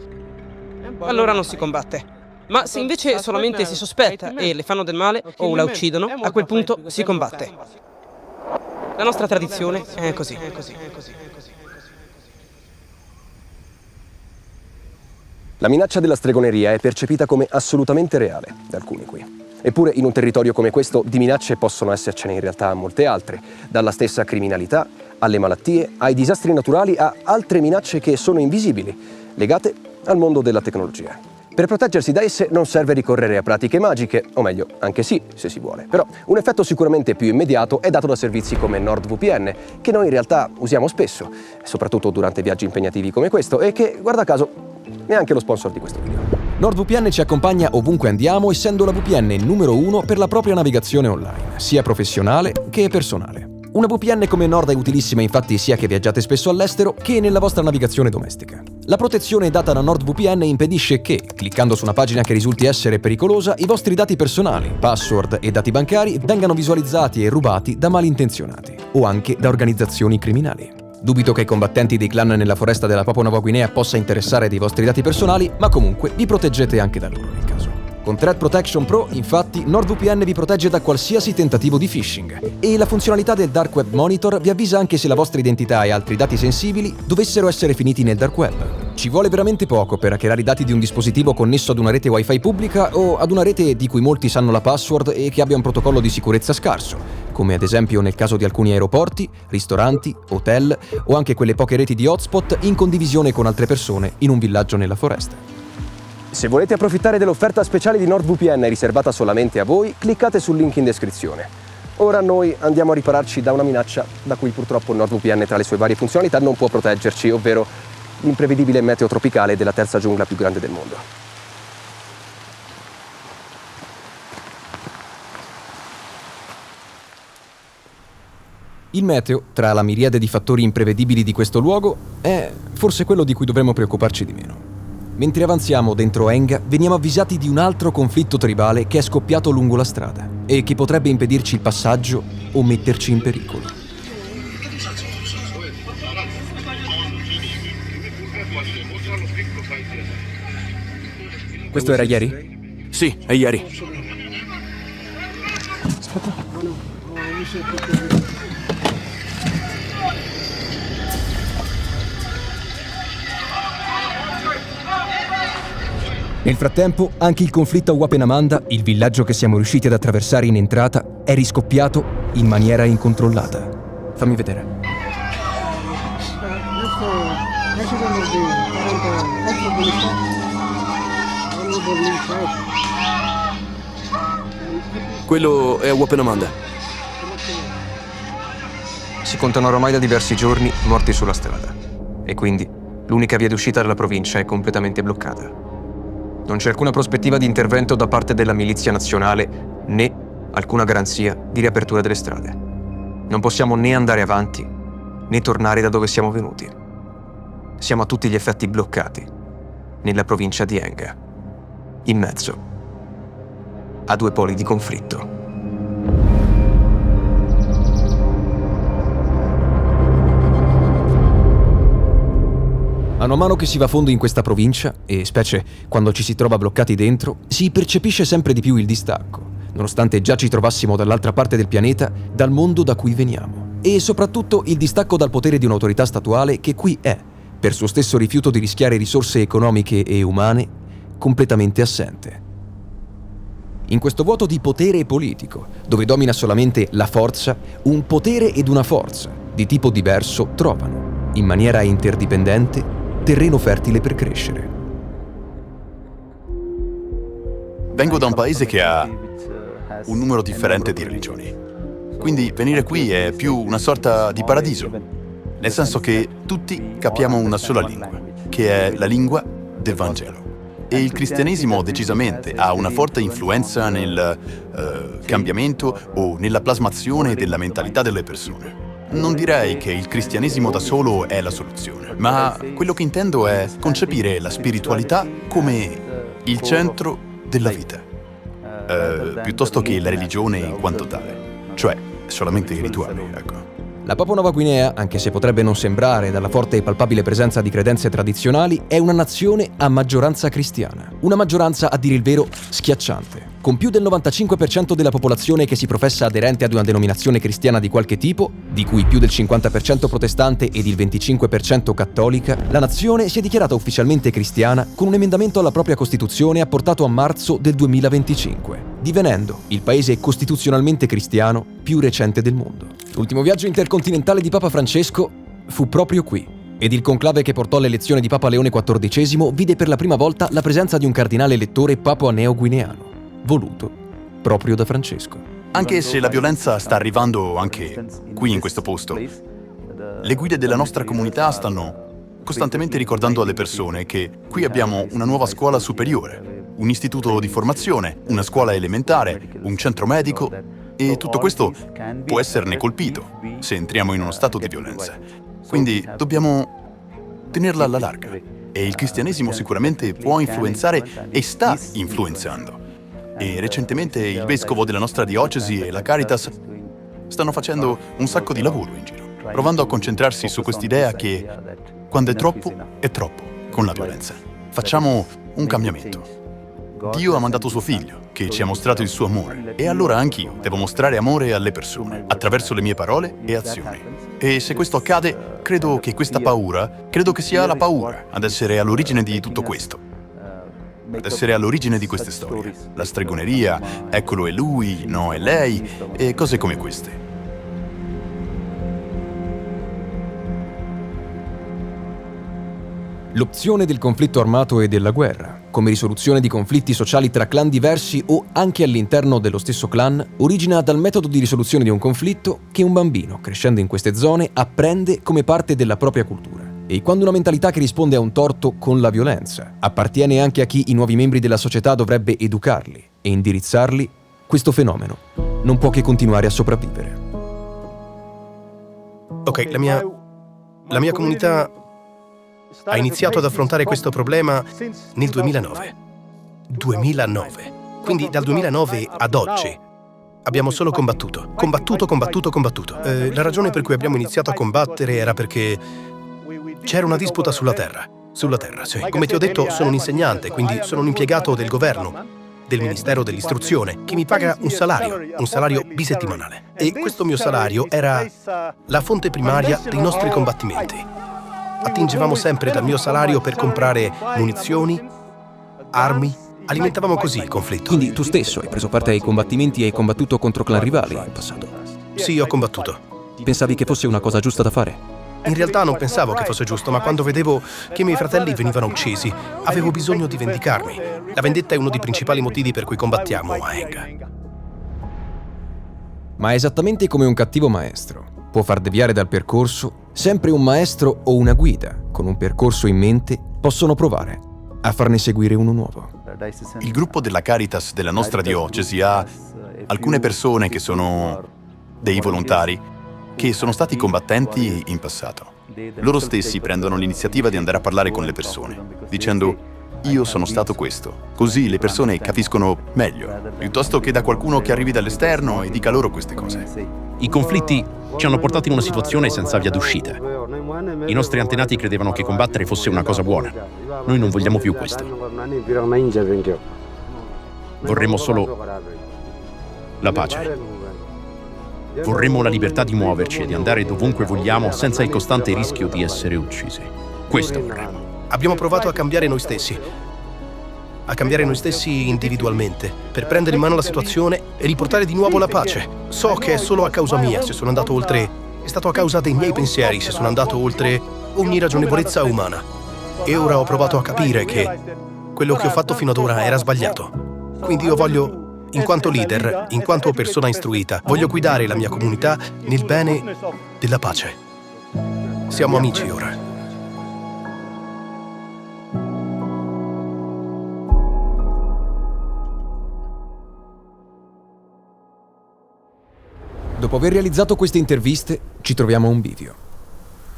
[SPEAKER 11] allora non si combatte. Ma se invece solamente si sospetta e le fanno del male o la uccidono, a quel punto si combatte. La nostra tradizione è così.
[SPEAKER 3] La minaccia della stregoneria è percepita come assolutamente reale da alcuni qui. Eppure in un territorio come questo di minacce possono essercene in realtà molte altre, dalla stessa criminalità alle malattie, ai disastri naturali, a altre minacce che sono invisibili, legate al mondo della tecnologia. Per proteggersi da esse non serve ricorrere a pratiche magiche, o meglio, anche sì, se si vuole. Però un effetto sicuramente più immediato è dato da servizi come NordVPN, che noi in realtà usiamo spesso, soprattutto durante viaggi impegnativi come questo, e che, guarda caso, è anche lo sponsor di questo video.
[SPEAKER 1] NordVPN ci accompagna ovunque andiamo, essendo la VPN numero 1 per la propria navigazione online, sia professionale che personale. Una VPN come Nord è utilissima infatti sia che viaggiate spesso all'estero che nella vostra navigazione domestica. La protezione data da NordVPN impedisce che, cliccando su una pagina che risulti essere pericolosa, i vostri dati personali, password e dati bancari vengano visualizzati e rubati da malintenzionati o anche da organizzazioni criminali. Dubito che i combattenti dei clan nella foresta della Papua Nuova Guinea possa interessare dei vostri dati personali, ma comunque vi proteggete anche da loro nel caso. Con Threat Protection Pro, infatti, NordVPN vi protegge da qualsiasi tentativo di phishing e la funzionalità del Dark Web Monitor vi avvisa anche se la vostra identità e altri dati sensibili dovessero essere finiti nel Dark Web. Ci vuole veramente poco per hackerare i dati di un dispositivo connesso ad una rete Wi-Fi pubblica o ad una rete di cui molti sanno la password e che abbia un protocollo di sicurezza scarso, come ad esempio nel caso di alcuni aeroporti, ristoranti, hotel o anche quelle poche reti di hotspot in condivisione con altre persone in un villaggio nella foresta.
[SPEAKER 3] Se volete approfittare dell'offerta speciale di NordVPN riservata solamente a voi, cliccate sul link in descrizione. Ora noi andiamo a ripararci da una minaccia da cui purtroppo NordVPN tra le sue varie funzionalità non può proteggerci, ovvero l'imprevedibile meteo tropicale della terza giungla più grande del mondo.
[SPEAKER 1] Il meteo, tra la miriade di fattori imprevedibili di questo luogo, è forse quello di cui dovremmo preoccuparci di meno. Mentre avanziamo dentro Enga, veniamo avvisati di un altro conflitto tribale che è scoppiato lungo la strada e che potrebbe impedirci il passaggio o metterci in pericolo.
[SPEAKER 3] Questo era ieri?
[SPEAKER 5] Sì, è ieri.
[SPEAKER 1] Nel frattempo, anche il conflitto a Wapenamanda, il villaggio che siamo riusciti ad attraversare in entrata, è riscoppiato in maniera incontrollata. Fammi vedere.
[SPEAKER 5] Quello è Wapenamanda.
[SPEAKER 3] Si contano ormai da diversi giorni morti sulla strada e quindi l'unica via d'uscita dalla provincia è completamente bloccata. Non c'è alcuna prospettiva di intervento da parte della milizia nazionale né alcuna garanzia di riapertura delle strade. Non possiamo né andare avanti né tornare da dove siamo venuti. Siamo a tutti gli effetti bloccati nella provincia di Enga, in mezzo a due poli di conflitto.
[SPEAKER 1] Mano a mano che si va a fondo in questa provincia, e specie quando ci si trova bloccati dentro, si percepisce sempre di più il distacco, nonostante già ci trovassimo dall'altra parte del pianeta, dal mondo da cui veniamo. E soprattutto il distacco dal potere di un'autorità statuale che qui è, per suo stesso rifiuto di rischiare risorse economiche e umane, completamente assente. In questo vuoto di potere politico, dove domina solamente la forza, un potere ed una forza di tipo diverso trovano, in maniera interdipendente, terreno fertile per crescere.
[SPEAKER 14] Vengo da un paese che ha un numero differente di religioni. Quindi venire qui è più una sorta di paradiso, nel senso che tutti capiamo una sola lingua, che è la lingua del Vangelo. E il cristianesimo decisamente ha una forte influenza nel cambiamento o nella plasmazione della mentalità delle persone. Non direi che il cristianesimo da solo è la soluzione, ma quello che intendo è concepire la spiritualità come il centro della vita, piuttosto che la religione in quanto tale, cioè solamente i rituali, ecco.
[SPEAKER 1] La Papua Nuova Guinea, anche se potrebbe non sembrare dalla forte e palpabile presenza di credenze tradizionali, è una nazione a maggioranza cristiana. Una maggioranza, a dire il vero, schiacciante. Con più del 95% della popolazione che si professa aderente ad una denominazione cristiana di qualche tipo, di cui più del 50% protestante ed il 25% cattolica, la nazione si è dichiarata ufficialmente cristiana con un emendamento alla propria Costituzione apportato a marzo del 2025, divenendo il paese costituzionalmente cristiano più recente del mondo. L'ultimo viaggio intercontinentale di Papa Francesco fu proprio qui, ed il conclave che portò all'elezione di Papa Leone XIV vide per la prima volta la presenza di un cardinale elettore papua-neo-guineano, voluto proprio da Francesco.
[SPEAKER 14] Anche se la violenza sta arrivando anche qui in questo posto, le guide della nostra comunità stanno costantemente ricordando alle persone che qui abbiamo una nuova scuola superiore, un istituto di formazione, una scuola elementare, un centro medico, e tutto questo può esserne colpito se entriamo in uno stato di violenza. Quindi dobbiamo tenerla alla larga. E il cristianesimo sicuramente può influenzare e sta influenzando. E recentemente il vescovo della nostra diocesi e la Caritas stanno facendo un sacco di lavoro in giro, provando a concentrarsi su quest'idea che quando è troppo con la violenza. Facciamo un cambiamento. Dio ha mandato suo figlio, che ci ha mostrato il suo amore, e allora anch'io devo mostrare amore alle persone, attraverso le mie parole e azioni. E se questo accade, credo che sia la paura ad essere all'origine di tutto questo. Ad essere all'origine di queste storie. La stregoneria, eccolo è lui, no è lei, e cose come queste.
[SPEAKER 1] L'opzione del conflitto armato e della guerra, come risoluzione di conflitti sociali tra clan diversi o anche all'interno dello stesso clan, origina dal metodo di risoluzione di un conflitto che un bambino, crescendo in queste zone, apprende come parte della propria cultura. E quando una mentalità che risponde a un torto con la violenza appartiene anche a chi i nuovi membri della società dovrebbe educarli e indirizzarli, questo fenomeno non può che continuare a sopravvivere.
[SPEAKER 6] Ok, la mia comunità ha iniziato ad affrontare questo problema nel 2009. 2009. Quindi dal 2009 ad oggi abbiamo solo combattuto. La ragione per cui abbiamo iniziato a combattere era perché c'era una disputa sulla terra, sì. Come ti ho detto, sono un insegnante, quindi sono un impiegato del governo, del Ministero dell'Istruzione, che mi paga un salario bisettimanale. E questo mio salario era la fonte primaria dei nostri combattimenti. Attingevamo sempre dal mio salario per comprare munizioni, armi, alimentavamo così il conflitto.
[SPEAKER 1] Quindi tu stesso hai preso parte ai combattimenti e hai combattuto contro clan rivali in passato?
[SPEAKER 6] Sì, ho combattuto.
[SPEAKER 1] Pensavi che fosse una cosa giusta da fare?
[SPEAKER 6] In realtà non pensavo che fosse giusto, ma quando vedevo che i miei fratelli venivano uccisi, avevo bisogno di vendicarmi. La vendetta è uno dei principali motivi per cui combattiamo a Enga.
[SPEAKER 1] Ma esattamente come un cattivo maestro può far deviare dal percorso, sempre un maestro o una guida con un percorso in mente possono provare a farne seguire uno nuovo.
[SPEAKER 14] Il gruppo della Caritas della nostra diocesi ha alcune persone che sono dei volontari che sono stati combattenti in passato. Loro stessi prendono l'iniziativa di andare a parlare con le persone, dicendo «Io sono stato questo», così le persone capiscono meglio, piuttosto che da qualcuno che arrivi dall'esterno e dica loro queste cose.
[SPEAKER 8] I conflitti ci hanno portato in una situazione senza via d'uscita. I nostri antenati credevano che combattere fosse una cosa buona. Noi non vogliamo più questo. Vorremmo solo la pace. Vorremmo la libertà di muoverci e di andare dovunque vogliamo senza il costante rischio di essere uccisi. Questo vorremmo.
[SPEAKER 6] Abbiamo provato a cambiare noi stessi. a cambiare noi stessi individualmente, per prendere in mano la situazione e riportare di nuovo la pace. So che è solo a causa mia se sono andato oltre, è stato a causa dei miei pensieri se sono andato oltre ogni ragionevolezza umana. E ora ho provato a capire che quello che ho fatto fino ad ora era sbagliato. Quindi io voglio, in quanto leader, in quanto persona istruita, voglio guidare la mia comunità nel bene della pace. Siamo amici ora.
[SPEAKER 1] Dopo aver realizzato queste interviste, ci troviamo a un bivio.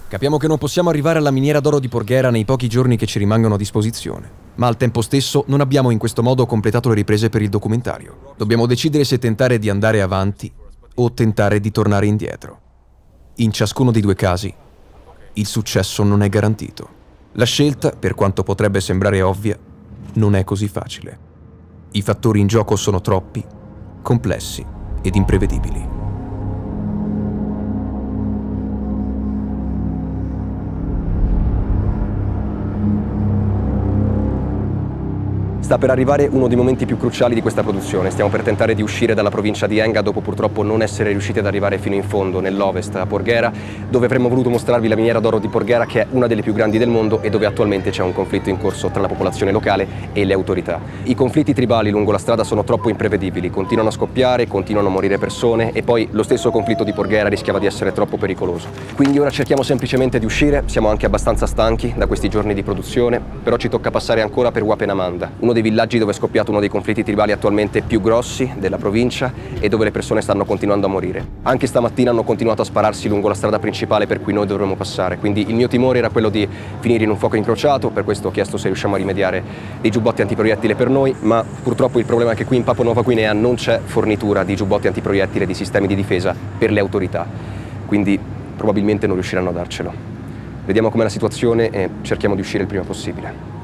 [SPEAKER 1] Capiamo che non possiamo arrivare alla miniera d'oro di Porghera nei pochi giorni che ci rimangono a disposizione, ma al tempo stesso non abbiamo in questo modo completato le riprese per il documentario. Dobbiamo decidere se tentare di andare avanti o tentare di tornare indietro. In ciascuno dei due casi, il successo non è garantito. La scelta, per quanto potrebbe sembrare ovvia, non è così facile. I fattori in gioco sono troppi, complessi ed imprevedibili.
[SPEAKER 3] Sta per arrivare uno dei momenti più cruciali di questa produzione. Stiamo per tentare di uscire dalla provincia di Enga dopo purtroppo non essere riusciti ad arrivare fino in fondo, nell'ovest, a Porghera, dove avremmo voluto mostrarvi la miniera d'oro di Porghera, che è una delle più grandi del mondo e dove attualmente c'è un conflitto in corso tra la popolazione locale e le autorità. I conflitti tribali lungo la strada sono troppo imprevedibili, continuano a scoppiare, continuano a morire persone e poi lo stesso conflitto di Porghera rischiava di essere troppo pericoloso. Quindi ora cerchiamo semplicemente di uscire, siamo anche abbastanza stanchi da questi giorni di produzione, però ci tocca passare ancora per Wapenamanda, uno dei villaggi dove è scoppiato uno dei conflitti tribali attualmente più grossi della provincia e dove le persone stanno continuando a morire. Anche stamattina hanno continuato a spararsi lungo la strada principale per cui noi dovremmo passare, quindi il mio timore era quello di finire in un fuoco incrociato, per questo ho chiesto se riusciamo a rimediare dei giubbotti antiproiettile per noi, ma purtroppo il problema è che qui in Papua Nuova Guinea non c'è fornitura di giubbotti antiproiettile e di sistemi di difesa per le autorità, quindi probabilmente non riusciranno a darcelo. Vediamo com'è la situazione e cerchiamo di uscire il prima possibile.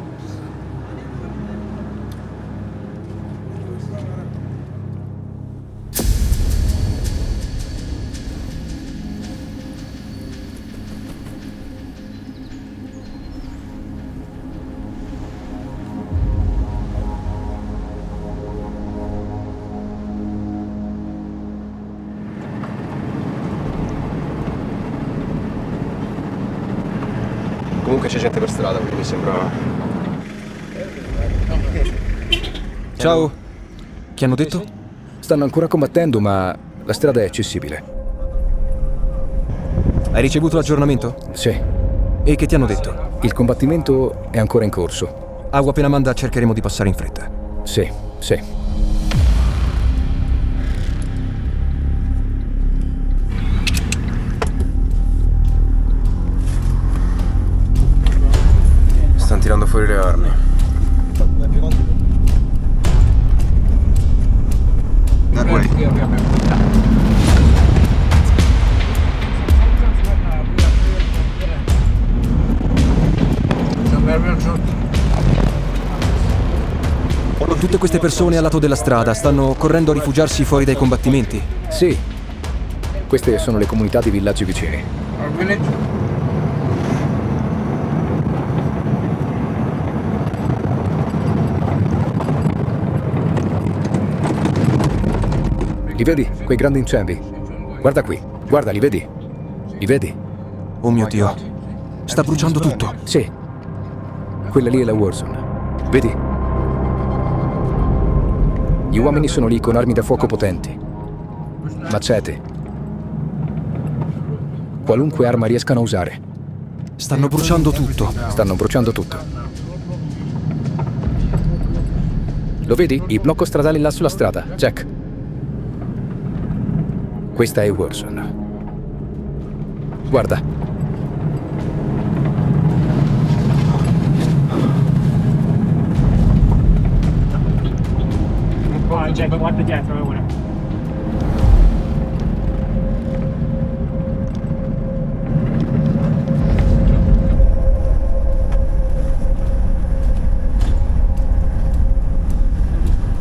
[SPEAKER 3] Comunque c'è gente per strada, quindi mi sembra...
[SPEAKER 1] Ciao. Che hanno detto?
[SPEAKER 4] Stanno ancora combattendo, ma la strada è accessibile.
[SPEAKER 1] Hai ricevuto l'aggiornamento?
[SPEAKER 4] Sì.
[SPEAKER 1] E che ti hanno detto?
[SPEAKER 4] Il combattimento è ancora in corso.
[SPEAKER 1] A Wapenamanda cercheremo di passare in fretta.
[SPEAKER 4] Sì, sì.
[SPEAKER 5] Stanno tirando fuori le armi. That way.
[SPEAKER 1] Tutte queste persone al lato della strada stanno correndo a rifugiarsi fuori dai combattimenti?
[SPEAKER 4] Sì. Queste sono le comunità di villaggi vicini. Li vedi? Quei grandi incendi? Guarda qui. Guarda, li vedi? Li vedi?
[SPEAKER 1] Oh mio Dio. Sta bruciando tutto.
[SPEAKER 4] Sì. Quella lì è la Warzone. Vedi? Gli uomini sono lì con armi da fuoco potenti. Macete. Qualunque arma riescano a usare.
[SPEAKER 1] Stanno bruciando tutto.
[SPEAKER 4] Stanno bruciando tutto. Lo vedi? Il blocco stradale là sulla strada. Jack. Questa è Warzone. Guarda.
[SPEAKER 15] Guarda dietro, ora.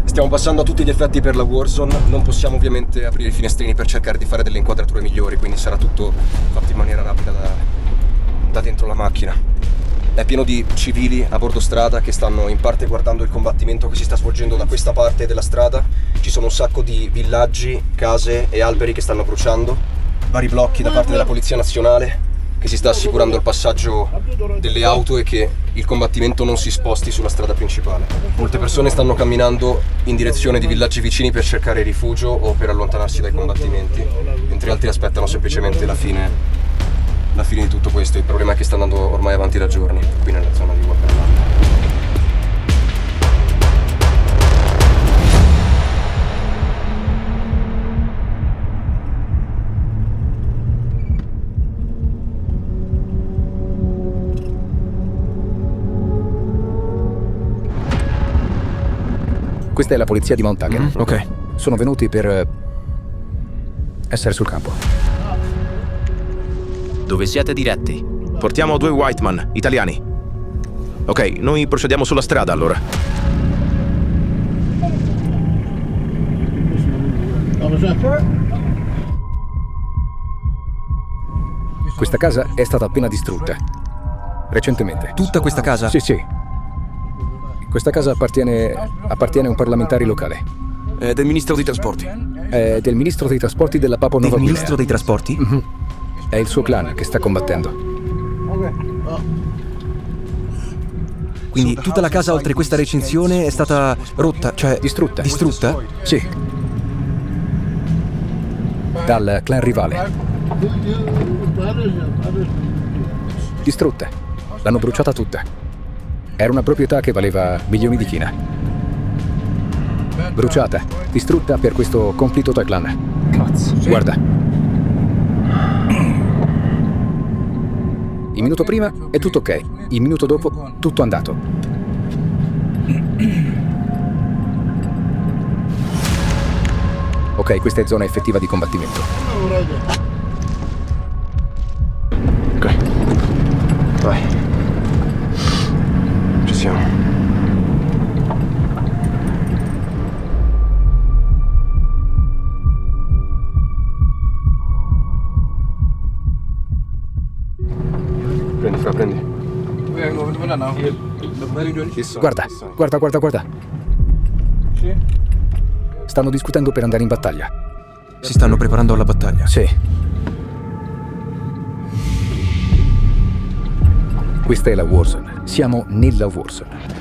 [SPEAKER 3] Stiamo passando a tutti gli effetti per la Warzone, non possiamo ovviamente aprire i finestrini per cercare di fare delle inquadrature migliori, quindi sarà tutto fatto in maniera rapida da dentro la macchina.
[SPEAKER 1] è pieno di civili a bordo strada che stanno in parte guardando il combattimento che si sta svolgendo da questa parte della strada. Ci sono un sacco di villaggi, case e alberi che stanno bruciando, vari blocchi da parte della Polizia Nazionale che si sta assicurando il passaggio delle auto e che il combattimento non si sposti sulla strada principale. Molte persone stanno camminando in direzione di villaggi vicini per cercare rifugio o per allontanarsi dai combattimenti, mentre altri aspettano semplicemente la fine di tutto questo. Il problema è che sta andando ormai avanti da giorni, qui nella zona di Wapenamanda.
[SPEAKER 4] Questa è la polizia di Mount Hagen.
[SPEAKER 1] Ok.
[SPEAKER 4] Sono venuti per essere sul campo.
[SPEAKER 5] Dove siete diretti? Portiamo 2 Whiteman, italiani. Ok, noi procediamo sulla strada allora.
[SPEAKER 4] Questa casa è stata appena distrutta. Recentemente.
[SPEAKER 1] Tutta questa casa?
[SPEAKER 4] Sì, sì. Questa casa appartiene a un parlamentare locale.
[SPEAKER 5] È del ministro dei trasporti.
[SPEAKER 4] È del ministro dei trasporti della Papua Nuova Guinea.
[SPEAKER 1] Del ministro dei trasporti?
[SPEAKER 4] Mm-hmm. È il suo clan che sta combattendo.
[SPEAKER 1] Quindi tutta la casa oltre questa recinzione è stata rotta, cioè
[SPEAKER 4] distrutta.
[SPEAKER 1] Distrutta?
[SPEAKER 4] Sì. Dal clan rivale. Distrutte. L'hanno bruciata tutta. Era una proprietà che valeva milioni di kina. Bruciata, distrutta per questo conflitto tra clan. Cazzo. Guarda. Il minuto prima è tutto ok, il minuto dopo tutto andato. Ok, questa è zona effettiva di combattimento.
[SPEAKER 1] Ok. Vai. Ci siamo. Prendi.
[SPEAKER 4] Guarda. Stanno discutendo per andare in battaglia.
[SPEAKER 1] Si stanno preparando alla battaglia?
[SPEAKER 4] Sì. Questa è la Warzone. Siamo nella Warzone.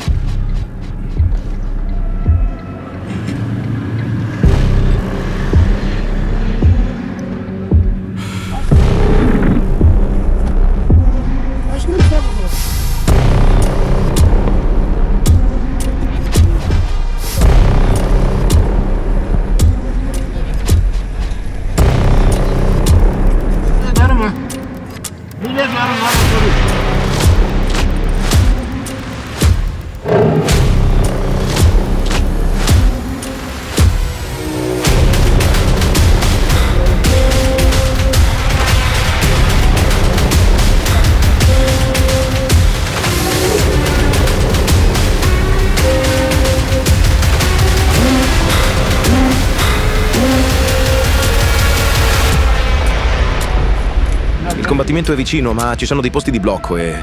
[SPEAKER 5] Il combattimento è vicino, ma ci sono dei posti di blocco e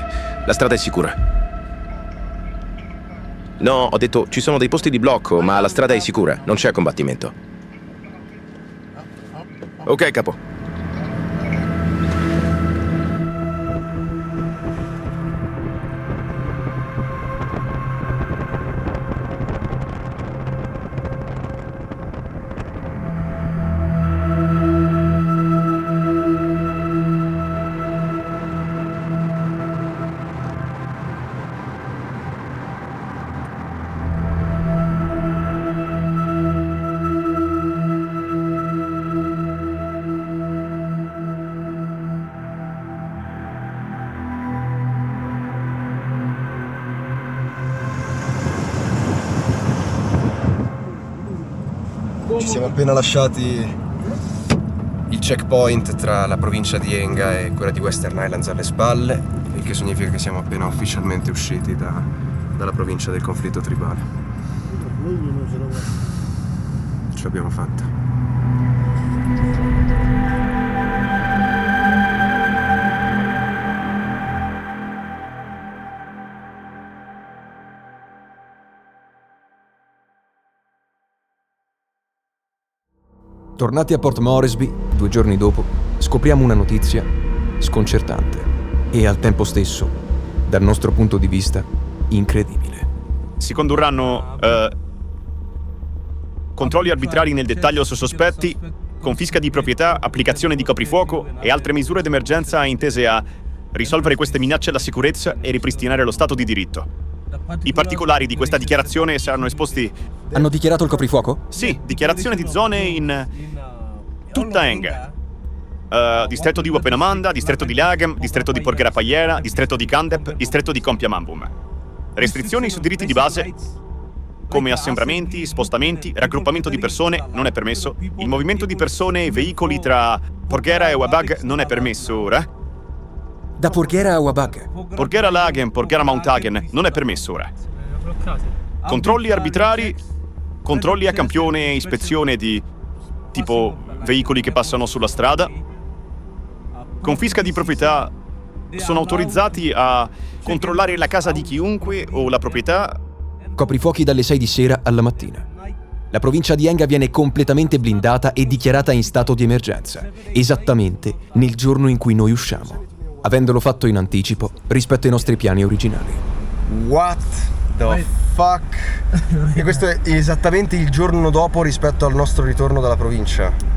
[SPEAKER 5] la strada è sicura. No, ho detto ci sono dei posti di blocco, ma la strada è sicura, non c'è combattimento. Ok, capo.
[SPEAKER 1] Ci siamo appena lasciati il checkpoint tra la provincia di Enga e quella di Western Highlands alle spalle, il che significa che siamo appena ufficialmente usciti dalla provincia del conflitto tribale. Ce l'abbiamo fatta. Tornati a Port Moresby, 2 giorni dopo, scopriamo una notizia sconcertante e al tempo stesso, dal nostro punto di vista, incredibile.
[SPEAKER 16] Si condurranno controlli arbitrari nel dettaglio su sospetti, confisca di proprietà, applicazione di coprifuoco e altre misure d'emergenza intese a risolvere queste minacce alla sicurezza e ripristinare lo stato di diritto. I particolari di questa dichiarazione saranno esposti...
[SPEAKER 1] Hanno dichiarato il coprifuoco?
[SPEAKER 16] Sì, dichiarazione di zone in tutta Enga. Distretto di Wapenamanda, distretto di Lagem, distretto di Porghera Paiera, distretto di Kandep, distretto di Kompiamambum. Restrizioni su diritti di base, come assembramenti, spostamenti, raggruppamento di persone, non è permesso. Il movimento di persone e veicoli tra Porghera e Wabag non è permesso ora.
[SPEAKER 1] Da Porghera a Wabag?
[SPEAKER 16] Porghera Lagem, Porghera Mount Hagen, non è permesso ora. Controlli arbitrari, controlli a campione e ispezione di tipo veicoli che passano sulla strada. Confisca di proprietà, sono autorizzati a controllare la casa di chiunque o la proprietà.
[SPEAKER 1] Coprifuochi dalle 6 di sera alla mattina. La provincia di Enga viene completamente blindata e dichiarata in stato di emergenza, esattamente nel giorno in cui noi usciamo, avendolo fatto in anticipo rispetto ai nostri piani originali.
[SPEAKER 2] What the fuck? E questo è esattamente il giorno dopo rispetto al nostro ritorno dalla provincia.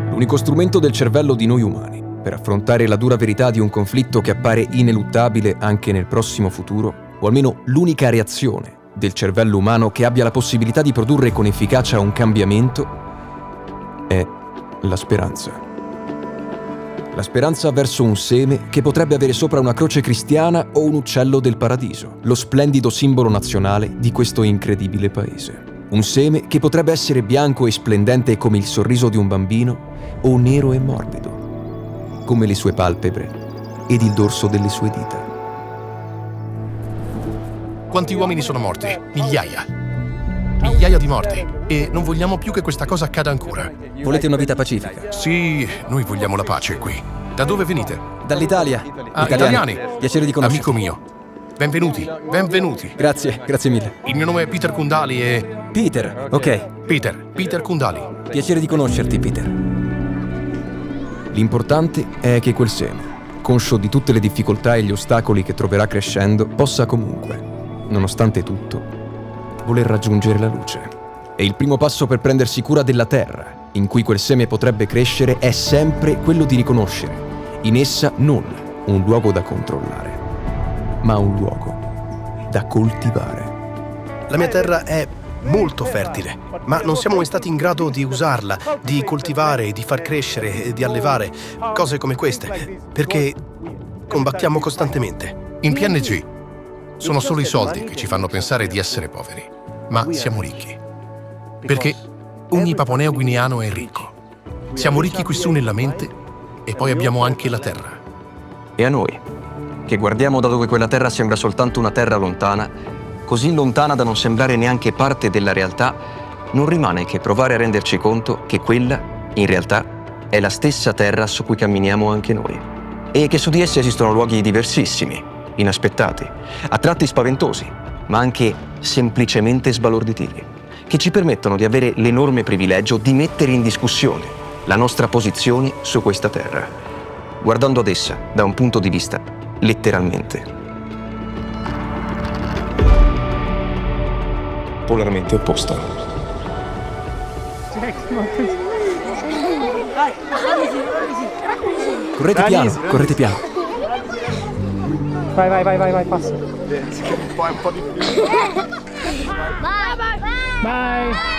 [SPEAKER 1] L'unico strumento del cervello di noi umani per affrontare la dura verità di un conflitto che appare ineluttabile anche nel prossimo futuro, o almeno l'unica reazione del cervello umano che abbia la possibilità di produrre con efficacia un cambiamento, è la speranza. La speranza verso un seme che potrebbe avere sopra una croce cristiana o un uccello del paradiso, lo splendido simbolo nazionale di questo incredibile paese. Un seme che potrebbe essere bianco e splendente come il sorriso di un bambino o nero e morbido, come le sue palpebre ed il dorso delle sue dita.
[SPEAKER 6] Quanti uomini sono morti? Migliaia. Migliaia di morti. E non vogliamo più che questa cosa accada ancora.
[SPEAKER 1] Volete una vita pacifica?
[SPEAKER 6] Sì, noi vogliamo la pace qui. Da dove venite?
[SPEAKER 1] Dall'Italia.
[SPEAKER 6] Italiani.
[SPEAKER 1] Piacere di conoscerti.
[SPEAKER 6] Amico mio. Benvenuti, benvenuti.
[SPEAKER 1] Grazie mille.
[SPEAKER 6] Il mio nome è Peter Kundali e...
[SPEAKER 1] Peter, ok.
[SPEAKER 6] Peter Kundali.
[SPEAKER 1] Piacere di conoscerti, Peter. L'importante è che quel seme, conscio di tutte le difficoltà e gli ostacoli che troverà crescendo, possa comunque, nonostante tutto, voler raggiungere la luce. E il primo passo per prendersi cura della terra, in cui quel seme potrebbe crescere, è sempre quello di riconoscere in essa non un luogo da controllare, ma un luogo da coltivare.
[SPEAKER 17] La mia terra è molto fertile, ma non siamo mai stati in grado di usarla, di coltivare, di far crescere, di allevare cose come queste, perché combattiamo costantemente.
[SPEAKER 6] In PNG sono solo i soldi che ci fanno pensare di essere poveri, ma siamo ricchi. Perché ogni paponeo guineano è ricco. Siamo ricchi qui su nella mente e poi abbiamo anche la terra.
[SPEAKER 3] E a noi, che guardiamo da dove quella terra sembra soltanto una terra lontana, così lontana da non sembrare neanche parte della realtà, non rimane che provare a renderci conto che quella, in realtà, è la stessa terra su cui camminiamo anche noi. E che su di essa esistono luoghi diversissimi, inaspettati, a tratti spaventosi, ma anche semplicemente sbalorditivi, che ci permettono di avere l'enorme privilegio di mettere in discussione la nostra posizione su questa terra, guardando ad essa da un punto di vista letteralmente
[SPEAKER 1] polarmente opposto. Correte piano, correte piano.
[SPEAKER 15] Vai, passa. Bye.